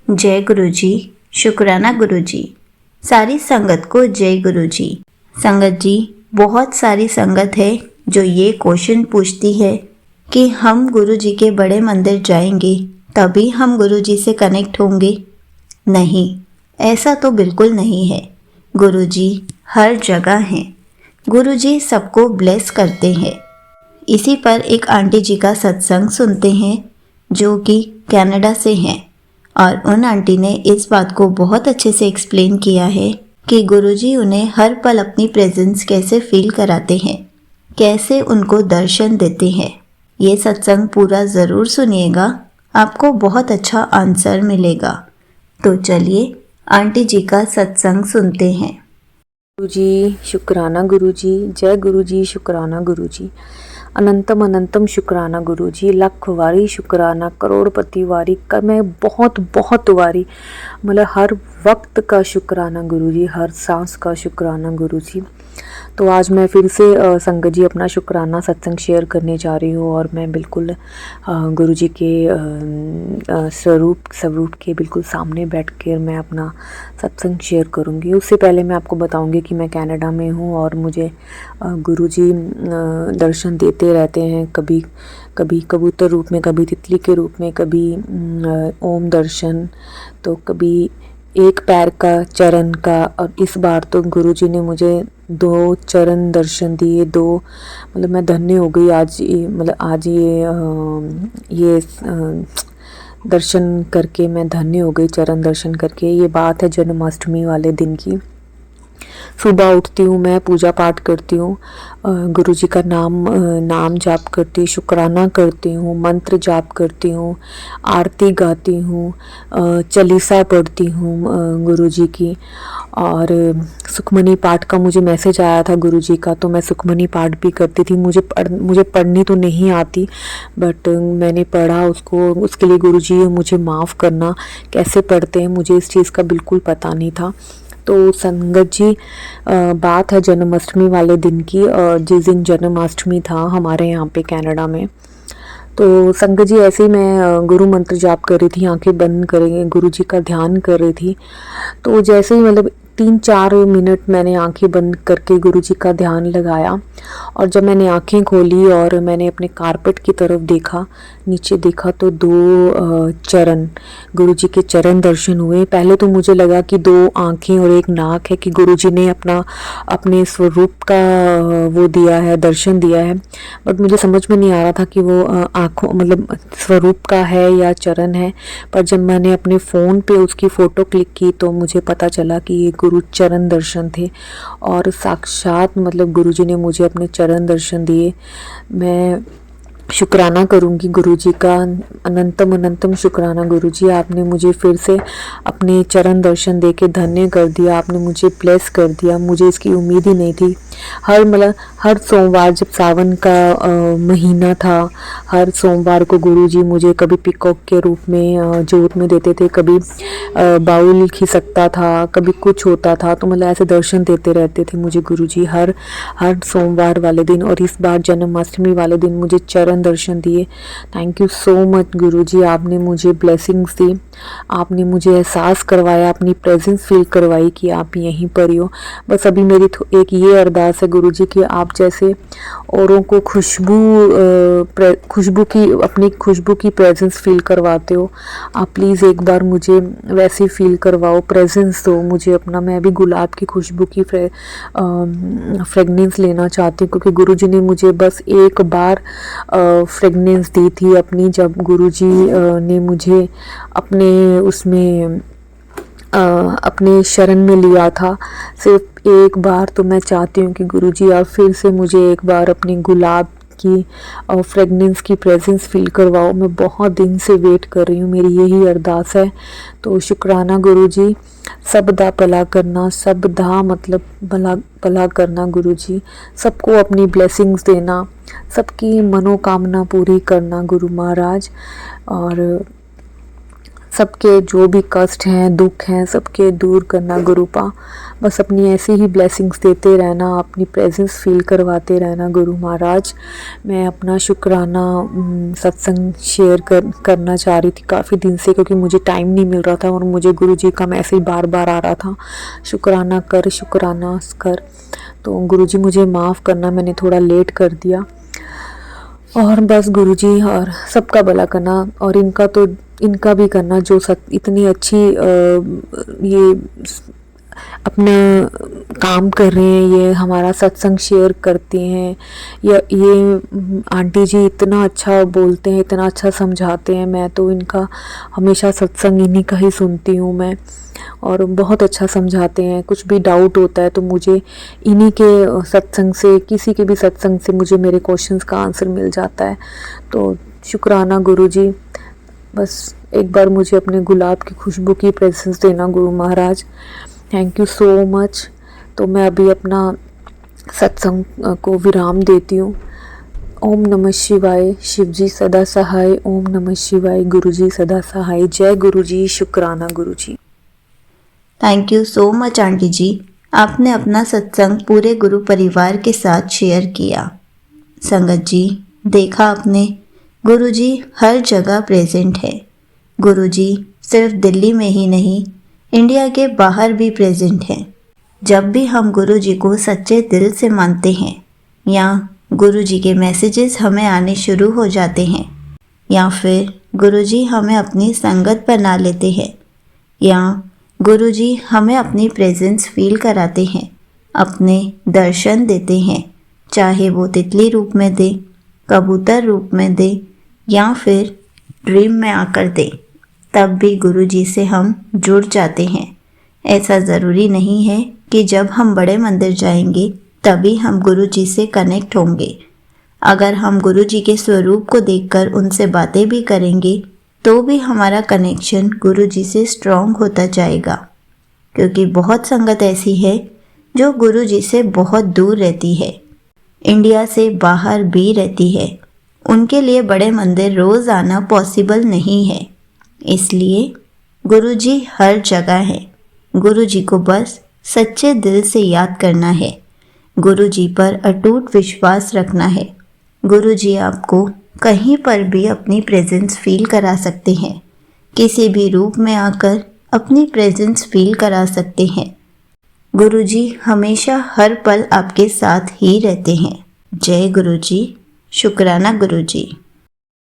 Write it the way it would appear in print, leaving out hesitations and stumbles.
जय गुरु जी। शुक्राना गुरु जी। सारी संगत को जय गुरु जी। संगत जी, बहुत सारी संगत है जो ये क्वेश्चन पूछती है कि हम गुरु जी के बड़े मंदिर जाएंगे तभी हम गुरु जी से कनेक्ट होंगे। नहीं, ऐसा तो बिल्कुल नहीं है। गुरु जी हर जगह हैं। गुरु जी सबको ब्लेस करते हैं। इसी पर एक आंटी जी का सत्संग सुनते हैं जो कि कनाडा से हैं, और उन आंटी ने इस बात को बहुत अच्छे से एक्सप्लेन किया है कि गुरुजी उन्हें हर पल अपनी प्रेजेंस कैसे फील कराते हैं, कैसे उनको दर्शन देते हैं। ये सत्संग पूरा ज़रूर सुनिएगा, आपको बहुत अच्छा आंसर मिलेगा। तो चलिए आंटी जी का सत्संग सुनते हैं। गुरु जी शुक्राना गुरु जी, जय गुरु जी, शुक्राना गुरु जी, अनंतम अनंतम शुक्राना गुरु जी, लख वारी शुक्राना, करोड़पति वारी का मैं बहुत बहुत वारी, मतलब हर वक्त का शुक्राना गुरु जी, हर सांस का शुक्राना गुरु जी। तो आज मैं फिर से संगत जी अपना शुक्राना सत्संग शेयर करने जा रही हूँ, और मैं बिल्कुल गुरु जी के स्वरूप के बिल्कुल सामने बैठ कर मैं अपना सत्संग शेयर करूँगी। उससे पहले मैं आपको बताऊँगी कि मैं कनाडा में हूँ और मुझे गुरु जी दर्शन देते रहते हैं, कभी कभी कबूतर रूप में, कभी तितली के रूप में, कभी ओम दर्शन, तो कभी एक पैर का चरण का, और इस बार तो गुरुजी ने मुझे 2 चरण दर्शन दिए। 2 मतलब मैं धन्य हो गई आज, मतलब आज ये दर्शन करके मैं धन्य हो गई, चरण दर्शन करके। ये बात है जन्माष्टमी वाले दिन की। सुबह उठती हूँ, मैं पूजा पाठ करती हूँ, गुरु जी का नाम जाप करती हूँ, शुक्राना करती हूँ, मंत्र जाप करती हूँ, आरती गाती हूँ, चालीसा पढ़ती हूँ गुरु जी की, और सुखमनी पाठ का मुझे मैसेज आया था गुरु जी का, तो मैं सुखमनी पाठ भी करती थी। मुझे पढ़नी तो नहीं आती, बट मैंने पढ़ा उसको, उसके लिए गुरु जी मुझे माफ़ करना, कैसे पढ़ते हैं मुझे इस चीज़ का बिल्कुल पता नहीं था। तो संगत जी बात है जन्माष्टमी वाले दिन की, और जिस दिन जन्माष्टमी था हमारे यहाँ पे कनाडा में, तो संगत जी ऐसे ही मैं गुरु मंत्र जाप कर रही थी, आंखें बंद करके गुरु जी का ध्यान कर रही थी। तो जैसे ही मतलब 3-4 मिनट मैंने आंखें बंद करके गुरु जी का ध्यान लगाया, और जब मैंने आंखें खोली और मैंने अपने कारपेट की तरफ देखा, नीचे देखा, तो 2 चरण, गुरु जी के चरण दर्शन हुए। पहले तो मुझे लगा कि 2 आंखें और एक नाक है, कि गुरु जी ने अपने स्वरूप का वो दिया है, दर्शन दिया है, बट मुझे समझ में नहीं आ रहा था कि वो आँखों मतलब स्वरूप का है या चरण है। पर जब मैंने अपने फ़ोन पे उसकी फ़ोटो क्लिक की तो मुझे पता चला कि ये गुरु चरण दर्शन थे, और साक्षात मतलब गुरु जी ने मुझे अपने चरण दर्शन दिए। मैं शुक्राना करूँगी गुरु जी का, अनंतम अनंतम शुक्राना गुरु जी, आपने मुझे फिर से अपने चरण दर्शन दे के धन्य कर दिया, आपने मुझे ब्लेस कर दिया। मुझे इसकी उम्मीद ही नहीं थी। हर सोमवार, जब सावन का महीना था, हर सोमवार को गुरु जी मुझे कभी पिकॉक के रूप में जोत में देते थे, कभी बाउल खिसकता था, कभी कुछ होता था, तो मतलब ऐसे दर्शन देते रहते थे मुझे गुरु जी हर सोमवार वाले दिन। और इस बार जन्माष्टमी वाले दिन मुझे चरण दर्शन दिए। थैंक यू सो मच गुरु जी, आपने मुझे ब्लेसिंग्स दी, आपने मुझे एहसास करवाया, अपनी प्रेजेंस फील करवाई कि आप यहीं पर ही हो। बस अभी मेरी एक ये अरदास है गुरु जी कि आप जैसे औरों को अपनी खुशबू की प्रेजेंस फील करवाते हो, आप प्लीज़ एक बार मुझे वैसे फील करवाओ, प्रेजेंस दो मुझे अपना। मैं भी गुलाब की खुशबू की फ्रेगनेंस लेना चाहती हूँ, क्योंकि गुरु जी ने मुझे बस एक बार फ्रेगनेंस दी थी अपनी, जब गुरु जी ने मुझे अपने उसमें अपने शरण में लिया था, सिर्फ एक बार। तो मैं चाहती हूँ कि गुरु जी आप फिर से मुझे एक बार अपनी गुलाब की फ्रेगनेंस की प्रेजेंस फील करवाओ। मैं बहुत दिन से वेट कर रही हूँ, मेरी यही अरदास है। तो शुक्राना गुरु जी, सबदा भला करना, सबदा मतलब भला करना गुरु जी, सबको अपनी ब्लेसिंग्स देना, सबकी मनोकामना पूरी करना गुरु महाराज। और सबके जो भी कष्ट हैं, दुख हैं, सबके दूर करना गुरुपा। बस अपनी ऐसी ही ब्लेसिंग्स देते रहना, अपनी प्रेजेंस फील करवाते रहना गुरु महाराज। मैं अपना शुक्राना सत्संग शेयर करना चाह रही थी काफ़ी दिन से, क्योंकि मुझे टाइम नहीं मिल रहा था और मुझे गुरुजी का मैसेज बार बार आ रहा था, शुक्राना कर। तो गुरुजी मुझे माफ़ करना, मैंने थोड़ा लेट कर दिया। और बस गुरुजी और सबका भला करना, और इनका भी करना जो इतनी अच्छी ये अपना काम कर रहे हैं, ये हमारा सत्संग शेयर करते हैं। ये आंटी जी इतना अच्छा बोलते हैं, इतना अच्छा समझाते हैं। मैं तो इनका हमेशा सत्संग इन्हीं का ही सुनती हूँ मैं, और बहुत अच्छा समझाते हैं। कुछ भी डाउट होता है तो मुझे इन्हीं के सत्संग से, किसी के भी सत्संग से मुझे मेरे क्वेश्चंस का आंसर मिल जाता है। तो शुक्राना गुरुजी, बस एक बार मुझे अपने गुलाब की खुशबू की प्रेजेंस देना गुरु महाराज। Thank you so much. तो मैं अभी अपना सत्संग को विराम देती हूँ। ओम नमः शिवाय, शिवजी सदा सहाय। ओम नमः शिवाय, गुरुजी सदा सहाय। जय गुरुजी, शुक्राना गुरुजी। Thank you so much aunty जी, आपने अपना सत्संग पूरे गुरु परिवार के साथ शेयर किया। संगत जी, देखा आपने, गुरुजी हर जगह प्रेजेंट है। गुरुजी सिर्फ दिल्ली में ही नहीं, इंडिया के बाहर भी प्रेजेंट हैं। जब भी हम गुरुजी को सच्चे दिल से मानते हैं, या गुरुजी के मैसेजेस हमें आने शुरू हो जाते हैं, या फिर गुरुजी हमें अपनी संगत बना लेते हैं, या गुरुजी हमें अपनी प्रेजेंस फील कराते हैं, अपने दर्शन देते हैं, चाहे वो तितली रूप में दे, कबूतर रूप में दे, या फिर ड्रीम में आकर दे, तब भी गुरुजी से हम जुड़ जाते हैं। ऐसा ज़रूरी नहीं है कि जब हम बड़े मंदिर जाएंगे तभी हम गुरुजी से कनेक्ट होंगे। अगर हम गुरुजी के स्वरूप को देखकर उनसे बातें भी करेंगे तो भी हमारा कनेक्शन गुरुजी से स्ट्रॉन्ग होता जाएगा, क्योंकि बहुत संगत ऐसी है जो गुरुजी से बहुत दूर रहती है, इंडिया से बाहर भी रहती है। उनके लिए बड़े मंदिर रोज़ आना पॉसिबल नहीं है। इसलिए गुरुजी हर जगह है। गुरुजी को बस सच्चे दिल से याद करना है, गुरुजी पर अटूट विश्वास रखना है। गुरुजी आपको कहीं पर भी अपनी प्रेजेंस फील करा सकते हैं, किसी भी रूप में आकर अपनी प्रेजेंस फील करा सकते हैं। गुरुजी हमेशा हर पल आपके साथ ही रहते हैं। जय गुरुजी, शुक्राना गुरुजी।